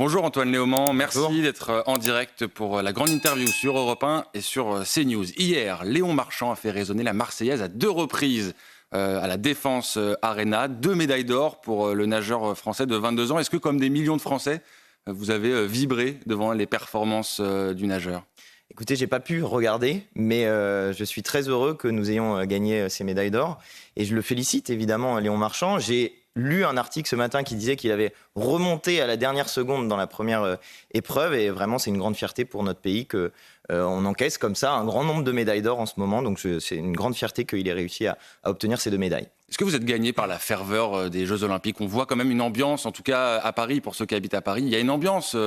Bonjour Antoine Léaumont, merci Bonjour. d'être en direct pour la grande interview sur Europe 1 et sur CNews. Hier, Léon Marchand a fait résonner la Marseillaise à 2 reprises à la Défense Arena. 2 médailles d'or pour le nageur français de 22 ans. Est-ce que, comme des millions de Français, vous avez vibré devant les performances du nageur ? Écoutez, j'ai pas pu regarder, mais je suis très heureux que nous ayons gagné ces médailles d'or. Et je le félicite évidemment, Léon Marchand. J'ai lu un article ce matin qui disait qu'il avait remonté à la dernière seconde dans la première épreuve. Et vraiment, c'est une grande fierté pour notre pays qu'on encaisse comme ça un grand nombre de médailles d'or en ce moment. Donc c'est une grande fierté qu'il ait réussi à obtenir ces 2 médailles. Est-ce que vous êtes gagné par la ferveur des Jeux Olympiques ? On voit quand même une ambiance, en tout cas à Paris, pour ceux qui habitent à Paris. Il y a une ambiance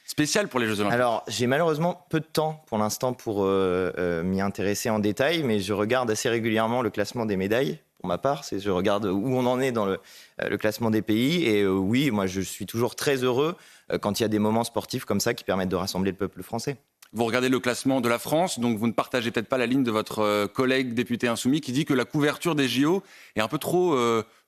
spéciale pour les Jeux Olympiques. Alors, j'ai malheureusement peu de temps pour l'instant pour m'y intéresser en détail, mais je regarde assez régulièrement le classement des médailles. Pour ma part, je regarde où on en est dans le classement des pays. Et oui, moi, je suis toujours très heureux quand il y a des moments sportifs comme ça qui permettent de rassembler le peuple français. Vous regardez le classement de la France, donc vous ne partagez peut-être pas la ligne de votre collègue député insoumis qui dit que la couverture des JO est un peu trop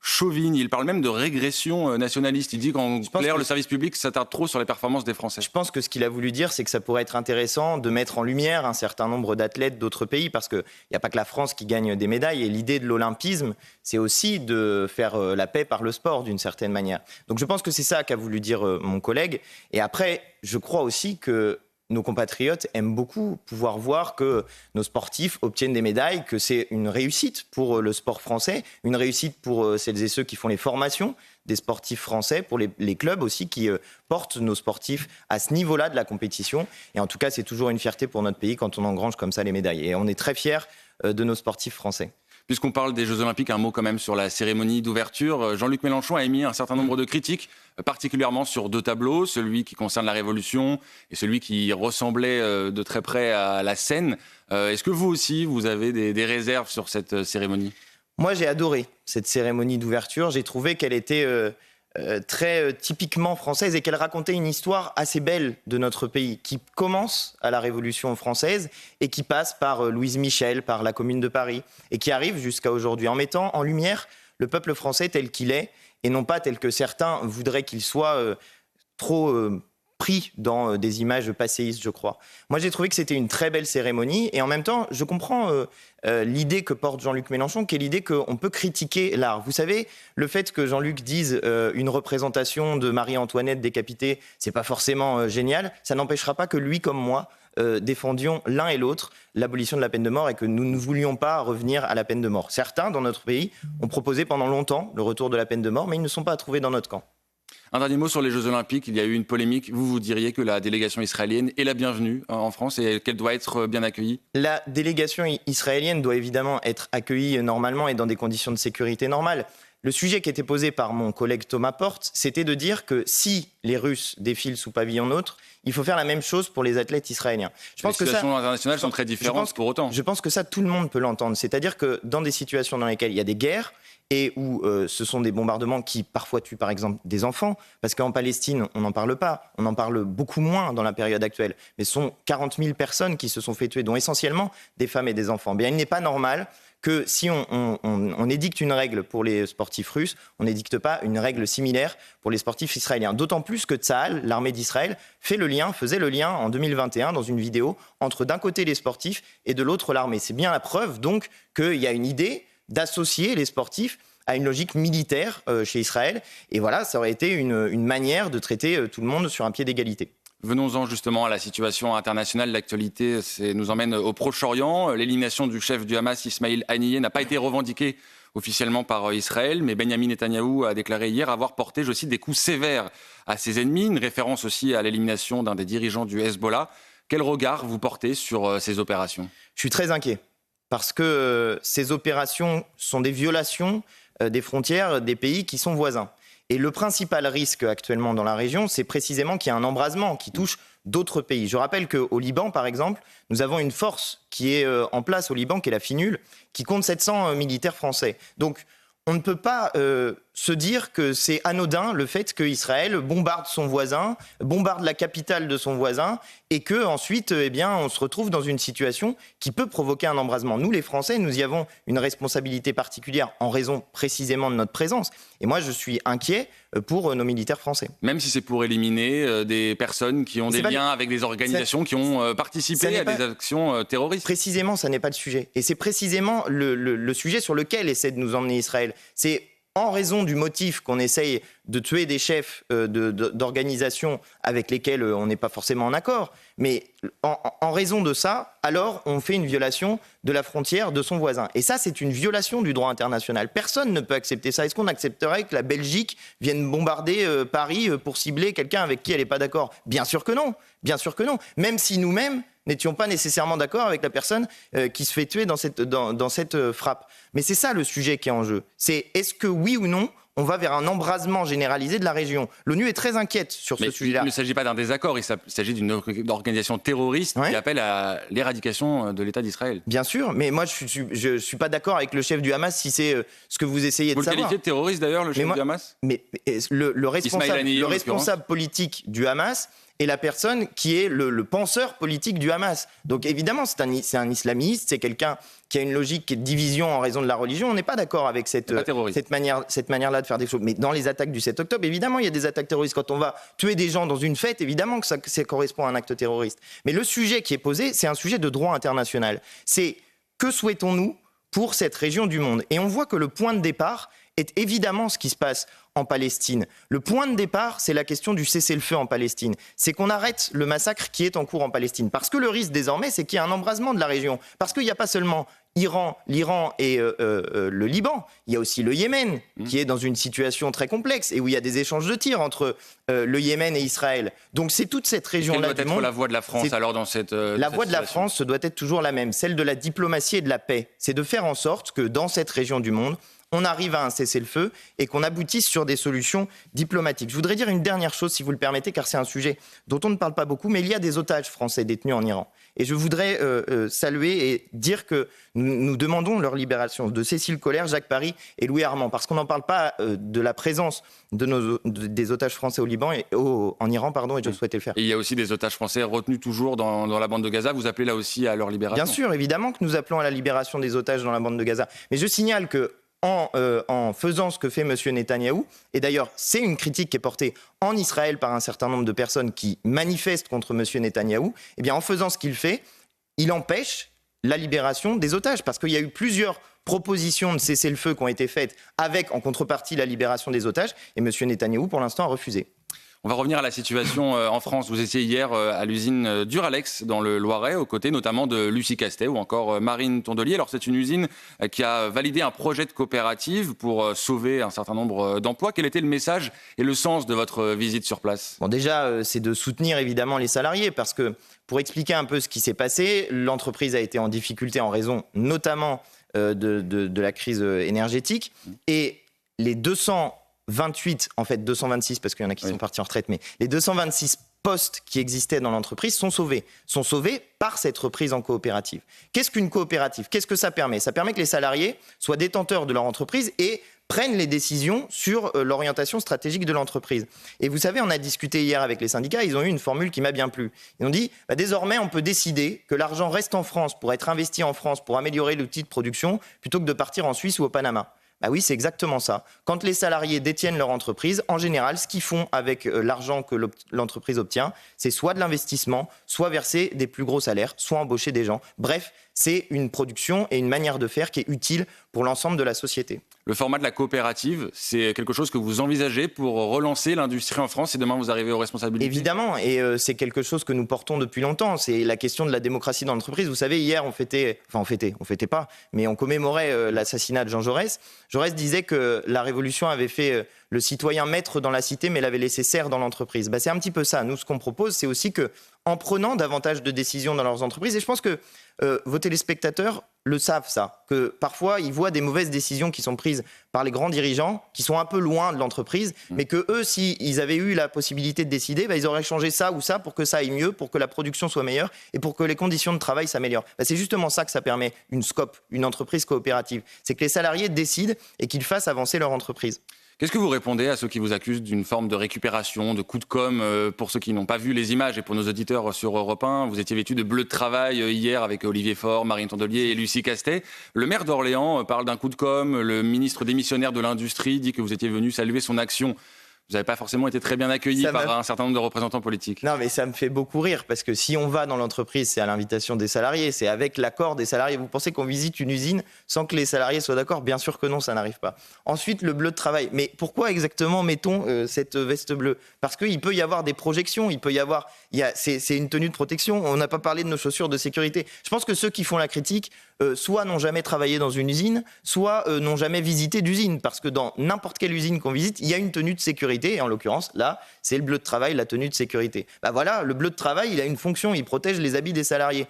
chauvine. Il parle même de régression nationaliste. Il dit qu'en clair, le service public s'attarde trop sur les performances des Français. Je pense que ce qu'il a voulu dire, c'est que ça pourrait être intéressant de mettre en lumière un certain nombre d'athlètes d'autres pays, parce qu'il n'y a pas que la France qui gagne des médailles. Et l'idée de l'olympisme, c'est aussi de faire la paix par le sport, d'une certaine manière. Donc je pense que c'est ça qu'a voulu dire mon collègue. Et après, je crois aussi que nos compatriotes aiment beaucoup pouvoir voir que nos sportifs obtiennent des médailles, que c'est une réussite pour le sport français, une réussite pour celles et ceux qui font les formations des sportifs français, pour les clubs aussi qui portent nos sportifs à ce niveau-là de la compétition. Et en tout cas, c'est toujours une fierté pour notre pays quand on engrange comme ça les médailles. Et on est très fiers de nos sportifs français. Puisqu'on parle des Jeux Olympiques, un mot quand même sur la cérémonie d'ouverture. Jean-Luc Mélenchon a émis un certain nombre de critiques, particulièrement sur 2 tableaux, celui qui concerne la Révolution et celui qui ressemblait de très près à la scène. Est-ce que vous aussi, vous avez des réserves sur cette cérémonie ? Moi, j'ai adoré cette cérémonie d'ouverture. J'ai trouvé qu'elle était très typiquement française et qu'elle racontait une histoire assez belle de notre pays qui commence à la Révolution française et qui passe par Louise Michel, par la Commune de Paris et qui arrive jusqu'à aujourd'hui en mettant en lumière le peuple français tel qu'il est et non pas tel que certains voudraient qu'il soit trop pris dans des images passéistes, je crois. Moi, j'ai trouvé que c'était une très belle cérémonie et en même temps, je comprends l'idée que porte Jean-Luc Mélenchon, qui est l'idée qu'on peut critiquer l'art. Vous savez, le fait que Jean-Luc dise une représentation de Marie-Antoinette décapitée, c'est pas forcément génial, ça n'empêchera pas que lui comme moi défendions l'un et l'autre l'abolition de la peine de mort et que nous ne voulions pas revenir à la peine de mort. Certains, dans notre pays, ont proposé pendant longtemps le retour de la peine de mort, mais ils ne sont pas trouvés dans notre camp. Un dernier mot sur les Jeux Olympiques. Il y a eu une polémique. Vous diriez que la délégation israélienne est la bienvenue en France et qu'elle doit être bien accueillie ? La délégation israélienne doit évidemment être accueillie normalement et dans des conditions de sécurité normales. Le sujet qui était posé par mon collègue Thomas Porte, c'était de dire que si les Russes défilent sous pavillon neutre, il faut faire la même chose pour les athlètes israéliens. Je pense que les situations internationales sont très différentes pour autant. Je pense que ça, tout le monde peut l'entendre. C'est-à-dire que dans des situations dans lesquelles il y a des guerres, et où ce sont des bombardements qui parfois tuent par exemple des enfants, parce qu'en Palestine, on n'en parle pas, on en parle beaucoup moins dans la période actuelle, mais ce sont 40 000 personnes qui se sont fait tuer, dont essentiellement des femmes et des enfants. Bien, il n'est pas normal que si on édicte une règle pour les sportifs russes, on n'édicte pas une règle similaire pour les sportifs israéliens. D'autant plus que Tsahal, l'armée d'Israël, faisait le lien en 2021 dans une vidéo entre d'un côté les sportifs et de l'autre l'armée. C'est bien la preuve donc qu'il y a une idée d'associer les sportifs à une logique militaire chez Israël. Et voilà, ça aurait été une manière de traiter tout le monde sur un pied d'égalité. Venons-en justement à la situation internationale. L'actualité nous emmène au Proche-Orient. L'élimination du chef du Hamas, Ismail Haniyeh, n'a pas été revendiquée officiellement par Israël, mais Benyamin Netanyahou a déclaré hier avoir porté, je cite, des coups sévères à ses ennemis, une référence aussi à l'élimination d'un des dirigeants du Hezbollah. Quel regard vous portez sur ces opérations ? Je suis très inquiet, parce que ces opérations sont des violations des frontières des pays qui sont voisins. Et le principal risque actuellement dans la région, c'est précisément qu'il y a un embrasement qui touche d'autres pays. Je rappelle qu'au Liban, par exemple, nous avons une force qui est en place au Liban, qui est la FINUL, qui compte 700 militaires français. Donc, on ne peut pas se dire que c'est anodin le fait qu'Israël bombarde son voisin, bombarde la capitale de son voisin, et qu'ensuite, on se retrouve dans une situation qui peut provoquer un embrasement. Nous, les Français, nous y avons une responsabilité particulière en raison précisément de notre présence. Et moi, je suis inquiet pour nos militaires français. Même si c'est pour éliminer des personnes qui ont des liens avec des organisations qui ont participé à des actions terroristes. Précisément, ça n'est pas le sujet. Et c'est précisément le sujet sur lequel essaie de nous emmener Israël. C'est en raison du motif qu'on essaye de tuer des chefs d'organisations avec lesquels on n'est pas forcément en accord, mais en raison de ça, alors on fait une violation de la frontière de son voisin. Et ça, c'est une violation du droit international. Personne ne peut accepter ça. Est-ce qu'on accepterait que la Belgique vienne bombarder Paris pour cibler quelqu'un avec qui elle n'est pas d'accord ? Bien sûr que non. Bien sûr que non. Même si nous-mêmes n'étions pas nécessairement d'accord avec la personne qui se fait tuer dans cette frappe. Mais c'est ça le sujet qui est en jeu. C'est est-ce que oui ou non, on va vers un embrasement généralisé de la région. L'ONU est très inquiète sur ce sujet-là. Il ne s'agit pas d'un désaccord, il s'agit d'une organisation terroriste qui appelle à l'éradication de l'État d'Israël. Bien sûr, mais moi je suis pas d'accord avec le chef du Hamas si c'est ce que vous essayez de savoir. Vous le qualifiez de terroriste d'ailleurs, le chef du Hamas ? Mais le responsable politique du Hamas est la personne qui est le penseur politique du Hamas. Donc évidemment, c'est un islamiste, c'est quelqu'un qui a une logique qui est de division en raison de la religion. On n'est pas d'accord avec cette manière-là de faire des choses. Mais dans les attaques du 7 octobre, évidemment, il y a des attaques terroristes. Quand on va tuer des gens dans une fête, évidemment que ça correspond à un acte terroriste. Mais le sujet qui est posé, c'est un sujet de droit international. C'est que souhaitons-nous pour cette région du monde ? Et on voit que le point de départ est évidemment ce qui se passe en Palestine. Le point de départ, c'est la question du cessez-le-feu en Palestine. C'est qu'on arrête le massacre qui est en cours en Palestine. Parce que le risque désormais, c'est qu'il y a un embrasement de la région. Parce qu'il n'y a pas seulement l'Iran et le Liban, il y a aussi le Yémen, qui est dans une situation très complexe et où il y a des échanges de tirs entre le Yémen et Israël. Donc c'est toute cette région-là du monde. Quelle doit être la voix de la France alors dans cette La voix de la France, ce doit être toujours la même, celle de la diplomatie et de la paix. C'est de faire en sorte que dans cette région du monde, on arrive à un cessez-le-feu et qu'on aboutisse sur des solutions diplomatiques. Je voudrais dire une dernière chose, si vous le permettez, car c'est un sujet dont on ne parle pas beaucoup, mais il y a des otages français détenus en Iran. Et je voudrais saluer et dire que nous demandons leur libération de Cécile Collère, Jacques Paris et Louis Armand, parce qu'on n'en parle pas de la présence des otages français au Liban en Iran, et je souhaitais le faire. Et il y a aussi des otages français retenus toujours dans la bande de Gaza. Vous appelez là aussi à leur libération ? Bien sûr, évidemment que nous appelons à la libération des otages dans la bande de Gaza. Mais je signale que en faisant ce que fait M. Netanyahou, et d'ailleurs c'est une critique qui est portée en Israël par un certain nombre de personnes qui manifestent contre M. Netanyahou, eh bien en faisant ce qu'il fait, il empêche la libération des otages, parce qu'il y a eu plusieurs propositions de cessez-le-feu qui ont été faites avec en contrepartie la libération des otages, et M. Netanyahou pour l'instant a refusé. On va revenir à la situation en France. Vous étiez hier à l'usine Duralex dans le Loiret, aux côtés notamment de Lucie Castet ou encore Marine Tondelier. Alors c'est une usine qui a validé un projet de coopérative pour sauver un certain nombre d'emplois. Quel était le message et le sens de votre visite sur place ? Bon, déjà, c'est de soutenir évidemment les salariés, parce que pour expliquer un peu ce qui s'est passé, l'entreprise a été en difficulté en raison notamment de la crise énergétique, et les 226 parce qu'il y en a qui sont partis en retraite, mais les 226 postes qui existaient dans l'entreprise sont sauvés par cette reprise en coopérative. Qu'est-ce qu'une coopérative ? Qu'est-ce que ça permet ? Ça permet que les salariés soient détenteurs de leur entreprise et prennent les décisions sur l'orientation stratégique de l'entreprise. Et vous savez, on a discuté hier avec les syndicats, ils ont eu une formule qui m'a bien plu. Ils ont dit, désormais on peut décider que l'argent reste en France pour être investi en France, pour améliorer l'outil de production, plutôt que de partir en Suisse ou au Panama. Oui, c'est exactement ça. Quand les salariés détiennent leur entreprise, en général, ce qu'ils font avec l'argent que l'entreprise obtient, c'est soit de l'investissement, soit verser des plus gros salaires, soit embaucher des gens. Bref, c'est une production et une manière de faire qui est utile pour l'ensemble de la société. Le format de la coopérative, c'est quelque chose que vous envisagez pour relancer l'industrie en France si demain vous arrivez aux responsabilités ? Évidemment, et c'est quelque chose que nous portons depuis longtemps. C'est la question de la démocratie dans l'entreprise. Vous savez, hier, on fêtait pas, mais on commémorait l'assassinat de Jean Jaurès. Jaurès disait que la Révolution avait fait le citoyen maître dans la cité, mais l'avait laissé serf dans l'entreprise. C'est un petit peu ça. Nous, ce qu'on propose, c'est aussi que, en prenant davantage de décisions dans leurs entreprises, et je pense que vos téléspectateurs le savent ça, que parfois ils voient des mauvaises décisions qui sont prises par les grands dirigeants, qui sont un peu loin de l'entreprise, mais que eux, s'ils avaient eu la possibilité de décider, ils auraient changé ça ou ça pour que ça aille mieux, pour que la production soit meilleure et pour que les conditions de travail s'améliorent. C'est justement ça que ça permet une SCOP, une entreprise coopérative. C'est que les salariés décident et qu'ils fassent avancer leur entreprise. Qu'est-ce que vous répondez à ceux qui vous accusent d'une forme de récupération, de coup de com' pour ceux qui n'ont pas vu les images et pour nos auditeurs sur Europe 1, vous étiez vêtus de bleu de travail hier avec Olivier Faure, Marine Tondelier et Lucie Castet. Le maire d'Orléans parle d'un coup de com', le ministre démissionnaire de l'Industrie dit que vous étiez venu saluer son action Vous n'avez pas forcément été très bien accueilli par un certain nombre de représentants politiques. Non, mais ça me fait beaucoup rire, parce que si on va dans l'entreprise, c'est à l'invitation des salariés, c'est avec l'accord des salariés. Vous pensez qu'on visite une usine sans que les salariés soient d'accord? Bien sûr que non, ça n'arrive pas. Ensuite, le bleu de travail. Mais pourquoi exactement mettons cette veste bleue? Parce qu'il peut y avoir des projections, c'est une tenue de protection. On n'a pas parlé de nos chaussures de sécurité. Je pense que ceux qui font la critique, soit n'ont jamais travaillé dans une usine, soit n'ont jamais visité d'usine. Parce que dans n'importe quelle usine qu'on visite, il y a une tenue de sécurité. Et en l'occurrence, là, c'est le bleu de travail, la tenue de sécurité. Bah voilà, le bleu de travail, il a une fonction, il protège les habits des salariés.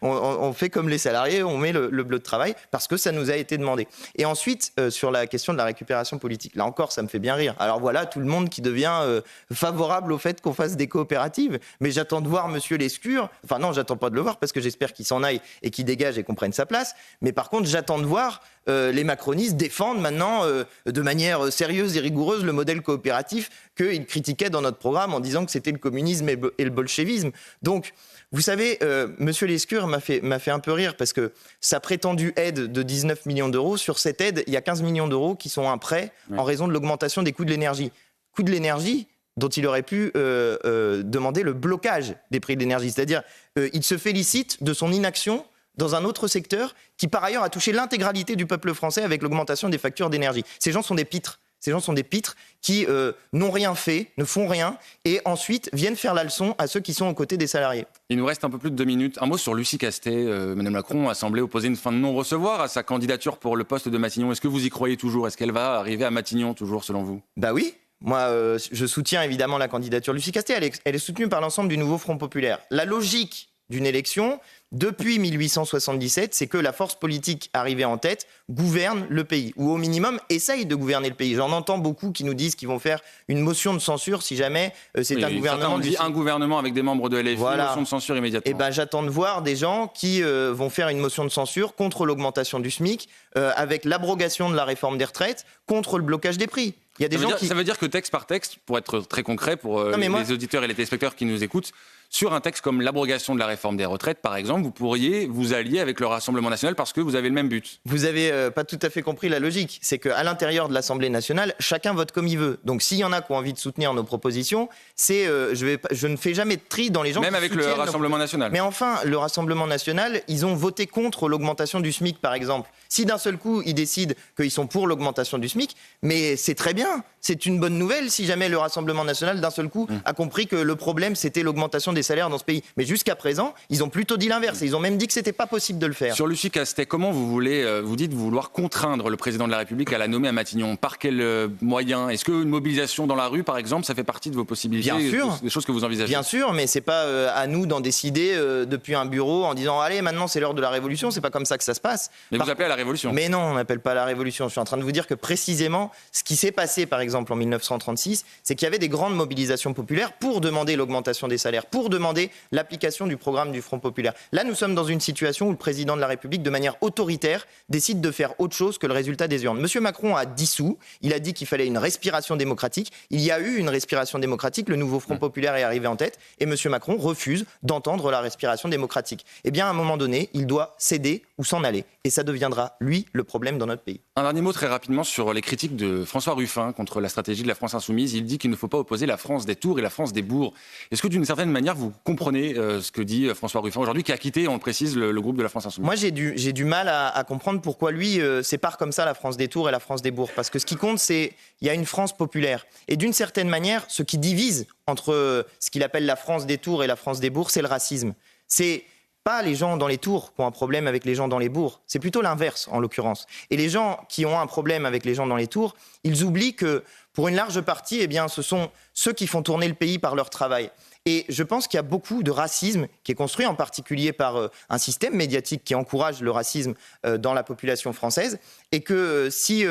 On fait comme les salariés, on met le bleu de travail parce que ça nous a été demandé. Et ensuite, sur la question de la récupération politique, là encore, ça me fait bien rire. Alors voilà, tout le monde qui devient favorable au fait qu'on fasse des coopératives. Mais j'attends de voir Monsieur Lescure. Enfin non, j'attends pas de le voir parce que j'espère qu'il s'en aille et qu'il dégage et qu'on prenne sa place. Mais par contre, j'attends de voir les macronistes défendent maintenant de manière sérieuse et rigoureuse le modèle coopératif qu'ils critiquaient dans notre programme en disant que c'était le communisme et le bolchevisme. Donc, vous savez, Monsieur Lescure m'a fait un peu rire parce que sa prétendue aide de 19 millions d'euros, sur cette aide, il y a 15 millions d'euros qui sont un prêt en raison de l'augmentation des coûts de l'énergie. Coût de l'énergie dont il aurait pu demander le blocage des prix de l'énergie. C'est-à-dire, il se félicite de son inaction dans un autre secteur qui, par ailleurs, a touché l'intégralité du peuple français avec l'augmentation des factures d'énergie. Ces gens sont des pitres. Ces gens sont des pitres qui n'ont rien fait, ne font rien, et ensuite viennent faire la leçon à ceux qui sont aux côtés des salariés. Il nous reste un peu plus de 2 minutes. Un mot sur Lucie Castet. Madame Macron a semblé opposer une fin de non-recevoir à sa candidature pour le poste de Matignon. Est-ce que vous y croyez toujours? Est-ce qu'elle va arriver à Matignon toujours, selon vous? Bah oui. Moi, je soutiens évidemment la candidature de Lucie Castet. Elle est soutenue par l'ensemble du nouveau Front populaire. La logique d'une élection, depuis 1877, c'est que la force politique arrivée en tête gouverne le pays, ou au minimum essaye de gouverner le pays. J'en entends beaucoup qui nous disent qu'ils vont faire une motion de censure si jamais c'est un gouvernement... On dit un gouvernement avec des membres de LFI, voilà. Motion de censure immédiatement. Et ben, j'attends de voir des gens qui vont faire une motion de censure contre l'augmentation du SMIC, avec l'abrogation de la réforme des retraites, contre le blocage des prix. Il y a des ça veut dire que texte par texte, pour être très concret pour les auditeurs et les téléspectateurs qui nous écoutent, sur un texte comme l'abrogation de la réforme des retraites, par exemple, vous pourriez vous allier avec le Rassemblement national parce que vous avez le même but. Vous avez pas tout à fait compris la logique. C'est qu'à l'intérieur de l'Assemblée nationale, chacun vote comme il veut. Donc s'il y en a qui ont envie de soutenir nos propositions, je ne fais jamais de tri dans les gens même qui avec le Rassemblement national. Mais enfin, le Rassemblement national, ils ont voté contre l'augmentation du SMIC, par exemple. Si d'un seul coup, ils décident qu'ils sont pour l'augmentation du SMIC, mais c'est très bien. C'est une bonne nouvelle si jamais le Rassemblement national, d'un seul coup, a compris que le problème, c'était l'augmentation des salaires dans ce pays. Mais jusqu'à présent, ils ont plutôt dit l'inverse. Et ils ont même dit que c'était pas possible de le faire. Sur Lucie Castet, comment vous dites vouloir contraindre le président de la République à la nommer à Matignon? Par quels moyens? Est-ce qu'une mobilisation dans la rue, par exemple, ça fait partie de vos possibilités? Bien sûr. Des choses que vous envisagez? Bien sûr, mais c'est pas à nous d'en décider depuis un bureau en disant allez, maintenant c'est l'heure de la révolution. C'est pas comme ça que ça se passe. Mais vous appelez à la révolution? Mais non, on n'appelle pas à la révolution. Je suis en train de vous dire que précisément, ce qui s'est passé, par exemple, en 1936, c'est qu'il y avait des grandes mobilisations populaires pour demander l'augmentation des salaires, pour demander l'application du programme du Front populaire. Là, nous sommes dans une situation où le président de la République, de manière autoritaire, décide de faire autre chose que le résultat des urnes. Monsieur Macron a dissous, il a dit qu'il fallait une respiration démocratique. Il y a eu une respiration démocratique, le nouveau Front populaire est arrivé en tête, et monsieur Macron refuse d'entendre la respiration démocratique. Eh bien, à un moment donné, il doit céder ou s'en aller. Et ça deviendra, lui, le problème dans notre pays. Un dernier mot très rapidement sur les critiques de François Ruffin contre la stratégie de la France insoumise. Il dit qu'il ne faut pas opposer la France des tours et la France des bourgs. Est-ce que d'une certaine manière, vous comprenez ce que dit François Ruffin aujourd'hui, qui a quitté, on le précise, le groupe de la France insoumise? Moi, j'ai du mal à comprendre pourquoi lui sépare comme ça la France des tours et la France des bourgs. Parce que ce qui compte, c'est il y a une France populaire. Et d'une certaine manière, ce qui divise entre ce qu'il appelle la France des tours et la France des bourgs, c'est le racisme. C'est pas les gens dans les tours qui ont un problème avec les gens dans les bourgs. C'est plutôt l'inverse, en l'occurrence. Et les gens qui ont un problème avec les gens dans les tours, ils oublient que, pour une large partie, eh bien, ce sont ceux qui font tourner le pays par leur travail. Et je pense qu'il y a beaucoup de racisme qui est construit en particulier par un système médiatique qui encourage le racisme dans la population française. Et que si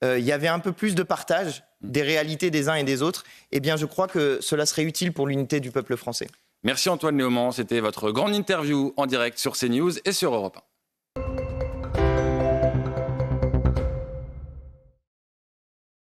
il y avait un peu plus de partage des réalités des uns et des autres, eh bien, je crois que cela serait utile pour l'unité du peuple français. Merci Antoine Léaumont, c'était votre grande interview en direct sur CNews et sur Europe 1.